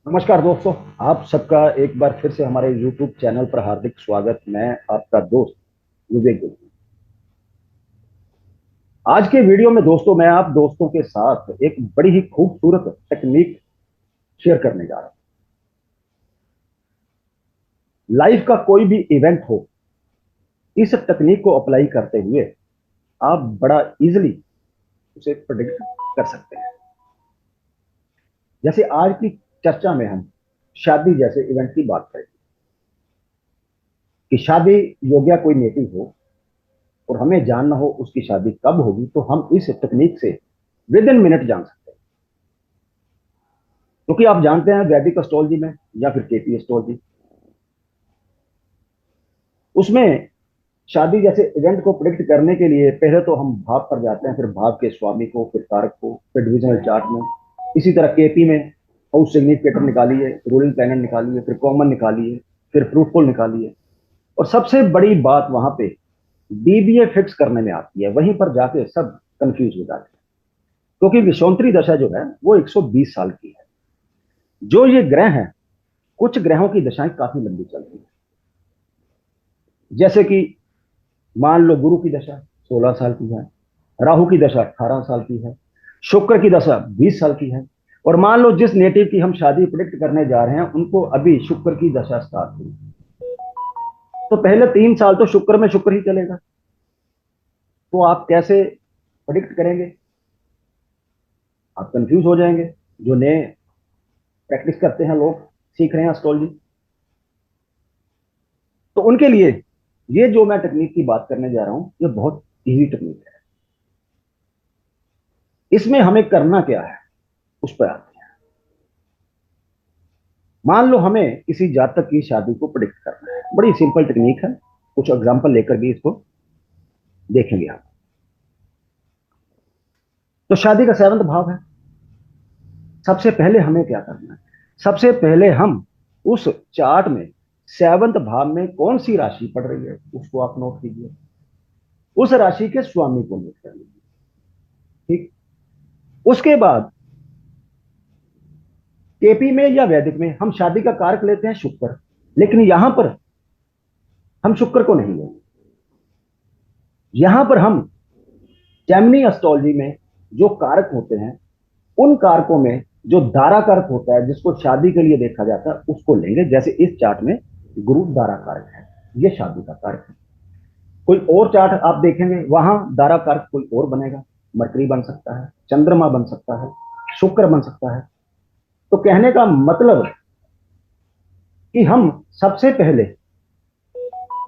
नमस्कार दोस्तों। आप सबका एक बार फिर से हमारे YouTube चैनल पर हार्दिक स्वागत। मैं आपका दोस्त विवेक गुप्ता। आज के वीडियो में दोस्तों मैं आप दोस्तों के साथ एक बड़ी ही खूबसूरत टेक्निक शेयर करने जा रहा हूं। लाइफ का कोई भी इवेंट हो, इस टेक्निक को अप्लाई करते हुए आप बड़ा इजीली उसे प्रिडिक्ट कर सकते हैं। जैसे आज की चर्चा में हम शादी जैसे इवेंट की बात करें कि शादी योग्य कोई नेटिव हो और हमें जानना हो उसकी शादी कब होगी, तो हम इस टेक्निक से विद इन मिनट जान सकते हैं। क्योंकि आप जानते हैं वैदिक एस्ट्रोलॉजी में या फिर केपी एस्ट्रोलॉजी, उसमें शादी जैसे इवेंट को प्रिडिक्ट करने के लिए पहले तो हम भाव पर जाते हैं, फिर भाव के स्वामी को, फिर कारक को, फिर डिविजनल चार्ट में। इसी तरह केपी में हाउस सिग्निफिकेटर निकालिए, रूलिंग प्लैनेट निकालिए, फिर कॉमन निकालिए, फिर फ्रूटफुल निकालिए। और सबसे बड़ी बात वहां पे डीबीए फिक्स करने में आती है। वहीं पर जाके सब कंफ्यूज हो जाते हैं, क्योंकि विषोंतरी दशा जो है वो 120 साल की है। जो ये ग्रह हैं, कुछ ग्रहों की दशाएं काफी लंबी चलती है। जैसे कि मान लो गुरु की दशा 16 साल की है, राहु की दशा 18 साल की है, शुक्र की दशा 20 साल की है। और मान लो जिस नेटिव की हम शादी प्रिडिक्ट करने जा रहे हैं उनको अभी शुक्र की दशा स्टार्ट हुई, तो पहले 3 साल तो शुक्र में शुक्र ही चलेगा। तो आप कैसे प्रिडिक्ट करेंगे? आप कंफ्यूज हो जाएंगे। जो नए प्रैक्टिस करते हैं लोग, सीख रहे हैं एस्ट्रोलॉजी, तो उनके लिए ये जो मैं टेक्निक की बात करने जा रहा हूं ये बहुत इजी टेक्निक है। इसमें हमें करना क्या है उस पर आते हैं। मान लो हमें किसी जातक की शादी को प्रिडिक्ट करना है, बड़ी सिंपल टेक्निक है। कुछ एग्जांपल लेकर भी इसको देखेंगे हम। तो शादी का 7वां भाव है। सबसे पहले हमें क्या करना है? सबसे पहले हम उस चार्ट में 7वां भाव में कौन सी राशि पड़ रही है उसको आप नोट कीजिए। उस राशि के स्वामी को नोट कर लीजिए। ठीक। उसके बाद केपी में या वैदिक में हम शादी का कारक लेते हैं शुक्र, लेकिन यहां पर हम शुक्र को नहीं लेंगे। यहां पर हम जैमिनी एस्ट्रोलॉजी में जो कारक होते हैं, उन कारकों में जो दारा कारक होता है जिसको शादी के लिए देखा जाता है उसको लेंगे। जैसे इस चार्ट में गुरु दारा कारक है, ये शादी का कारक है। कोई और चार्ट आप देखेंगे वहां दारा कारक कोई और बनेगा। मरकरी बन सकता है, चंद्रमा बन सकता है, शुक्र बन सकता है। तो कहने का मतलब कि हम सबसे पहले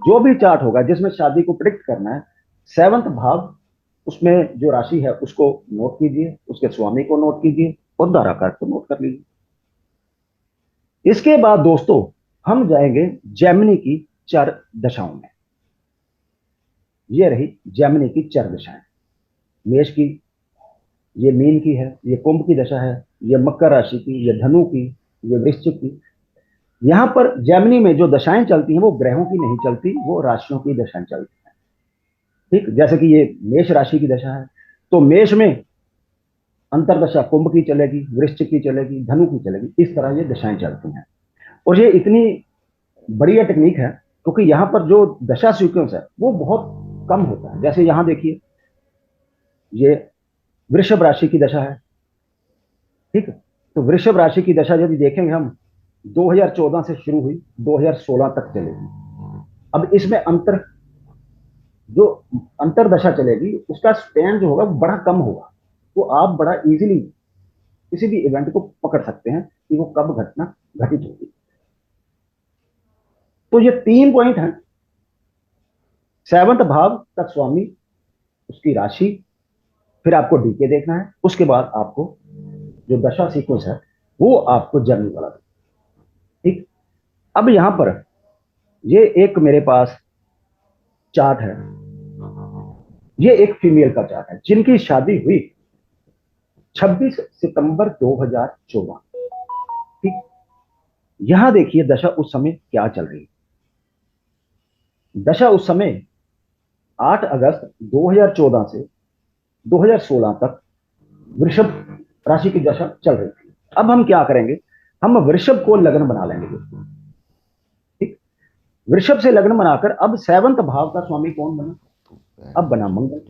जो भी चार्ट होगा जिसमें शादी को प्रिडिक्ट करना है, 7वां भाव उसमें जो राशि है उसको नोट कीजिए, उसके स्वामी को नोट कीजिए और धाराकार को नोट कर लीजिए। इसके बाद दोस्तों हम जाएंगे जैमिनी की चार दशाओं में। ये रही जैमिनी की चार दशाएं। मेष की, ये मीन की है, ये कुंभ की दशा है, ये मकर राशि की, ये धनु की, ये वृश्चिक की। यहां पर जैमिनी में जो दशाएं चलती हैं वो ग्रहों की नहीं चलती, वो राशियों की दशाएं चलती हैं। ठीक, जैसे कि ये मेष राशि की दशा है, तो मेष में अंतरदशा कुंभ की चलेगी, वृश्चिक की चलेगी, धनु की चलेगी। इस तरह ये दशाएं चलती हैं। और ये इतनी बढ़िया टेक्निक है क्योंकि यहाँ पर जो दशा सीक्वेंस है वो बहुत कम होता है। जैसे यहाँ देखिए, ये वृषभ राशि की दशा है। ठीक है, तो वृषभ राशि की दशा यदि देखेंगे हम, 2014 से शुरू हुई, 2016 तक चलेगी। अब इसमें जो अंतर दशा चलेगी उसका स्पैन जो होगा वो बड़ा कम होगा। तो आप बड़ा इजीली किसी भी इवेंट को पकड़ सकते हैं कि वो कब घटना घटित होगी। तो ये 3 पॉइंट हैं। 7वां भाव का स्वामी, उसकी राशि, फिर आपको डीके देखना है, उसके बाद आपको जो दशा सीक्वेंस है वो आपको जर्नी वाला देखना। ठीक। अब यहां पर ये एक मेरे पास चार्ट है। ये एक फीमेल का चार्ट है जिनकी शादी हुई 26 सितंबर 2014। ठीक। यहां देखिए दशा उस समय क्या चल रही है। दशा उस समय 8 अगस्त 2014 से 2016 तक वृषभ राशि की दशा चल रही थी। अब हम क्या करेंगे? हम वृषभ को लग्न बना लेंगे दोस्तों। ठीक, वृषभ से लग्न बनाकर अब सेवंथ भाव का स्वामी कौन बना? अब बना मंगल।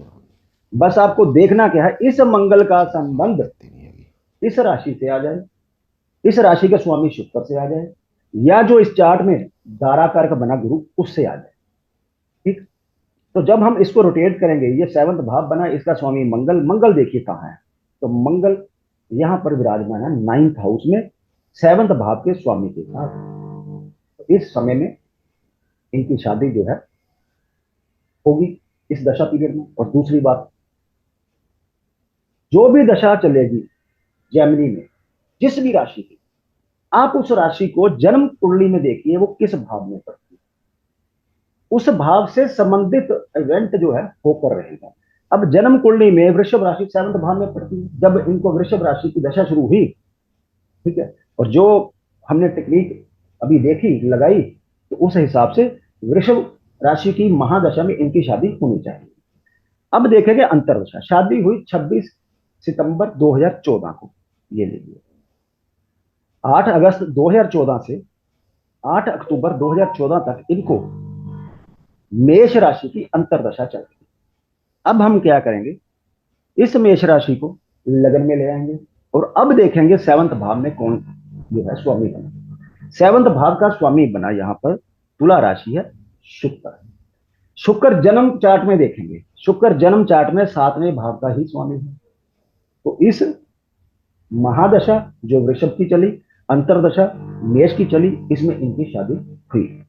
बस आपको देखना क्या है, इस मंगल का संबंध इस राशि से आ जाए, इस राशि का स्वामी शुक्र से आ जाए, या जो इस चार्ट में दाराकार का बना गुरु उससे आ जाए। ठीक, तो जब हम इसको रोटेट करेंगे, ये सेवंथ भाव बना, इसका स्वामी मंगल, मंगल देखिए कहां है, तो मंगल यहां पर विराजमान है नाइन्थ हाउस में सेवंथ भाव के स्वामी के साथ। तो इस समय में इनकी शादी जो है होगी इस दशा पीरियड में। और दूसरी बात, जो भी दशा चलेगी जैमिनी में जिस भी राशि की, आप उस राशि को जन्म कुंडली में देखिए वो किस भाव में पड़ती है, उस भाव से संबंधित इवेंट जो है होकर रहेगा। अब जन्म कुंडली में वृषभ राशि सेवंथ भाव में पड़ती है, जब इनको वृषभ राशि की दशा शुरू हुई, ठीक है, और जो हमने टेक्निक अभी देखी लगाई, तो उस हिसाब से वृषभ राशि की महादशा में इनकी शादी होनी चाहिए। अब देखेंगे अंतरदशा। शादी हुई 26 सितंबर 2014 को, ये लीजिए 8 अगस्त 2014 से 8 अक्टूबर 2014 तक इनको मेष राशि की अंतरदशा चल रही। अब हम क्या करेंगे, इस मेष राशि को लगन में ले आएंगे और अब देखेंगे सेवंथ भाव में कौन जो है स्वामी बना। सेवंथ भाव का स्वामी बना यहां पर तुला राशि है शुक्र। शुक्र जन्म चार्ट में देखेंगे, शुक्र जन्म चार्ट में 7वें भाव का ही स्वामी है। तो इस महादशा जो वृषभ की चली, अंतरदशा मेष की चली, इसमें इनकी शादी हुई।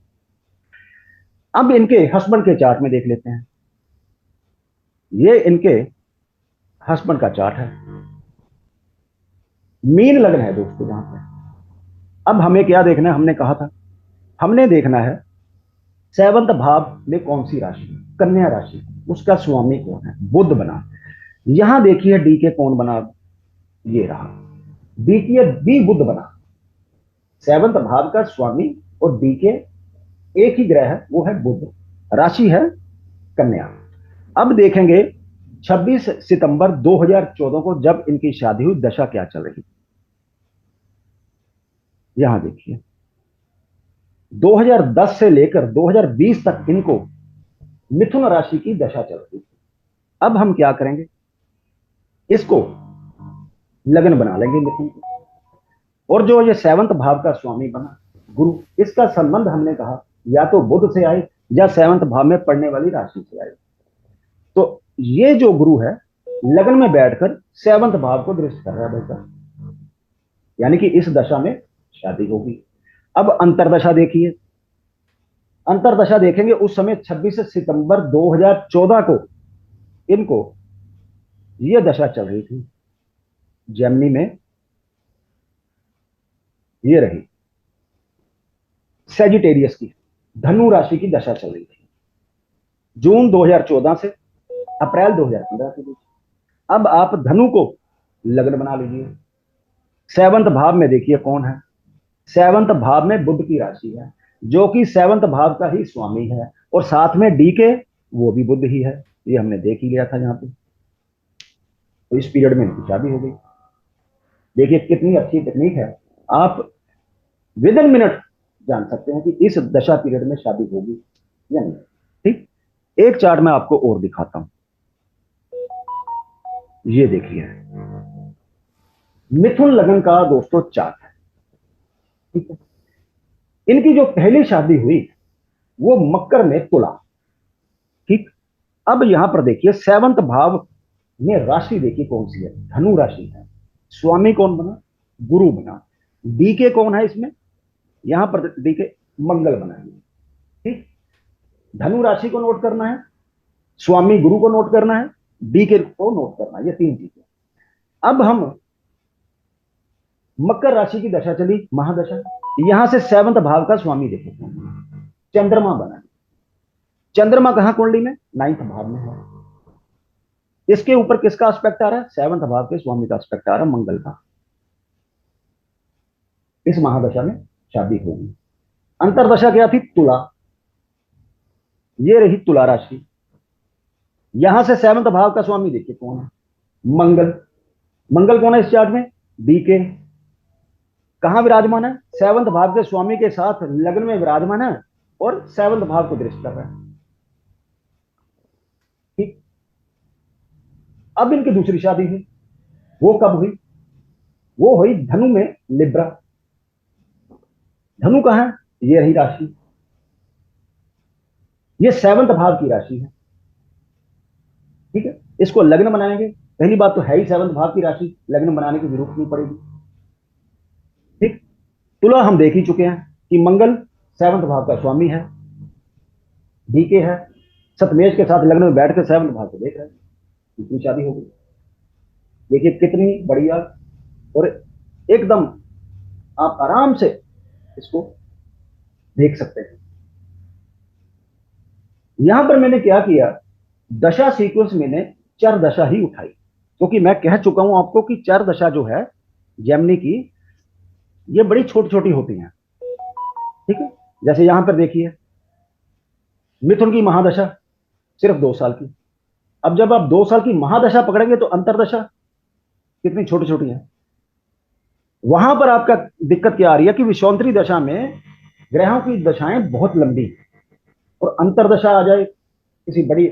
अब इनके हस्बैंड के चार्ट में देख लेते हैं। ये इनके हस्बैंड का चार्ट है, मीन लग्न है दोस्तों यहां पे। अब हमें क्या देखना है, हमने कहा था हमने देखना है सेवंथ भाव में कौन सी राशि, कन्या राशि, उसका स्वामी कौन है, बुध बना। यहां देखिए डी के कौन बना, ये रहा डी के बी बुध बना, सेवंथ भाव का स्वामी, और डी के एक ही ग्रह है वो है बुध, राशि है कन्या। अब देखेंगे 26 सितंबर 2014 को जब इनकी शादी हुई, दशा क्या चल रही, यहां देखिए 2010 से लेकर 2020 तक इनको मिथुन राशि की दशा चल रही थी। अब हम क्या करेंगे, इसको लगन बना लेंगे मिथुन को, और जो ये सेवंथ भाव का स्वामी बना गुरु, इसका संबंध हमने कहा या तो बुध से आए या सेवंथ भाव में पड़ने वाली राशि से आए। तो ये जो गुरु है लगन में बैठकर सेवंथ भाव को दृष्टि कर रहा है बेटा, यानी कि इस दशा में शादी होगी। अब अंतरदशा देखिए, अंतरदशा देखेंगे उस समय 26 सितंबर 2014 को इनको यह दशा चल रही थी जेमिनी में, ये रही सेजिटेरियस की धनु राशि की दशा चल रही थी जून 2014 से अप्रैल 2015 के बीच। अब आप धनु को लग्न बना लीजिए, सेवंथ भाव में देखिए कौन है, सेवंथ भाव में बुध की राशि है जो कि सेवंथ भाव का ही स्वामी है, और साथ में डी के वो भी बुध ही है, ये हमने देख ही लिया था यहाँ पे। तो इस पीरियड में इनकी शादी हो गई। देखिए कितनी अच्छी टेक्निक है, आप विद इन मिनट जान सकते हैं कि इस दशा पीरियड में शादी होगी या नहीं। ठीक, एक चार्ट में आपको और दिखाता हूं, ये देखिए मिथुन लगन का दोस्तों चार्ट है। ठीक है, इनकी जो पहली शादी हुई वो मकर में तुला। ठीक, अब यहां पर देखिए सेवंथ भाव में राशि देखिए कौन सी है, धनु राशि है, स्वामी कौन बना, गुरु बना, डी के कौन है इसमें, यहां पर डी के मंगल बना है। ठीक, धनु राशि को नोट करना है, स्वामी गुरु को नोट करना है, डी के को नोट करना है, ये तीन चीजें। अब हम मकर राशि की दशा चली महादशा, यहां से सेवंथ भाव का स्वामी देखे चंद्रमा बना, चंद्रमा कहां कुंडली में, नाइन्थ भाव में है। इसके ऊपर किसका एस्पेक्ट आ रहा है, सेवंथ भाव के स्वामी का एस्पेक्ट आ रहा है, मंगल का। इस महादशा में शादी होगी। अंतरदशा क्या थी, तुला, ये रही तुला राशि। यहां से सेवंथ भाव का स्वामी देखिए कौन है, मंगल। मंगल कौन है इस चार्ट में, डी के कहां विराजमान है? सेवंथ भाव के स्वामी के साथ लग्न में विराजमान है और सेवंथ भाव को दृष्टि कर रहा है। ठीक। अब इनकी दूसरी शादी हुई, वो कब हुई? वो हुई धनु में लिब्रा। धनु कहां है? ये रही राशि, ये सेवंथ भाव की राशि है। ठीक है, इसको लग्न बनाएंगे। पहली बात तो है ही सेवंथ भाव की राशि, लग्न बनाने की जरूरत नहीं पड़ेगी। ठीक। तुला हम देख ही चुके हैं कि मंगल सेवंथ भाव का स्वामी है, डीके है, सतमेश के साथ लग्न में बैठ कर सेवंथ भाव को देख रहे हैं, दूसरी शादी हो गई। देखिए कितनी बढ़िया, और एकदम आप आराम से इसको देख सकते हैं। यहां पर मैंने क्या किया, दशा सीक्वेंस मैंने चर दशा ही उठाई, क्योंकि मैं कह चुका हूं आपको कि चर दशा जो है जेमिनी की, ये बड़ी छोटी छोटी होती हैं। ठीक है, जैसे यहां पर देखिए मिथुन की महादशा सिर्फ 2 साल की। अब जब आप 2 साल की महादशा पकड़ेंगे तो अंतरदशा कितनी छोटी छोटी है। वहां पर आपका दिक्कत क्या आ रही है कि विषांतरी दशा में ग्रहों की दशाएं बहुत लंबी, और अंतरदशा आ जाए किसी बड़ी,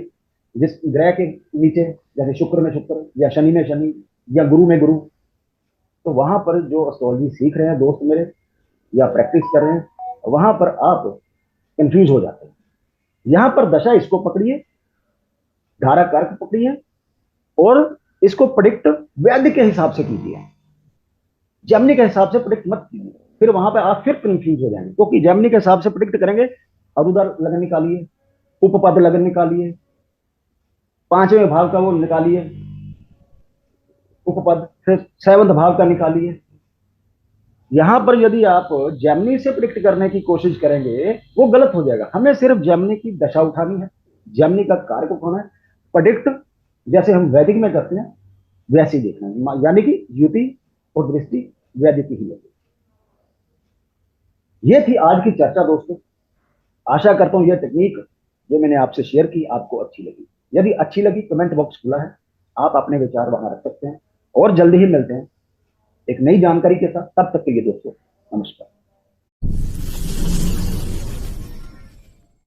जिस ग्रह के नीचे, जैसे शुक्र में शुक्र या शनि में शनि या गुरु में गुरु, तो वहां पर जो एस्ट्रोलॉजी सीख रहे हैं दोस्त मेरे या प्रैक्टिस कर रहे हैं, वहां पर आप कंफ्यूज हो जाते हैं। यहां पर दशा इसको पकड़िए, धारा कारक पकड़िए, और इसको प्रिडिक्ट वैदिक के हिसाब से कीजिए, जेमिनी के हिसाब से प्रिडिक्ट मत कीजिए, फिर वहां पे आप फिर कंफ्यूज हो जाएंगे। क्योंकि जेमिनी के हिसाब से प्रिडिक्ट करेंगे, अरुदर लगन निकालिए, उपपद लगन निकालिए, पांचवें भाव का वो निकालिए उपपद, फिर सेवंथ भाव का निकालिए। यहां पर यदि आप जेमिनी से प्रिडिक्ट करने की कोशिश करेंगे वो गलत हो जाएगा। हमें सिर्फ जेमिनी की दशा उठानी है, जेमिनी का कारक उठाना है, प्रिडिक्ट जैसे हम वैदिक में करते हैं वैसे ही देखना है, यानी कि युति और दृष्टि वैदिक ही लगे। ये थी आज की चर्चा दोस्तों। आशा करता हूं यह टेक्निक जो मैंने आपसे शेयर की आपको अच्छी लगी। यदि अच्छी लगी, कमेंट बॉक्स खुला है, आप अपने विचार वहां रख सकते हैं। और जल्दी ही मिलते हैं एक नई जानकारी के साथ, तब तक के लिए दोस्तों नमस्कार।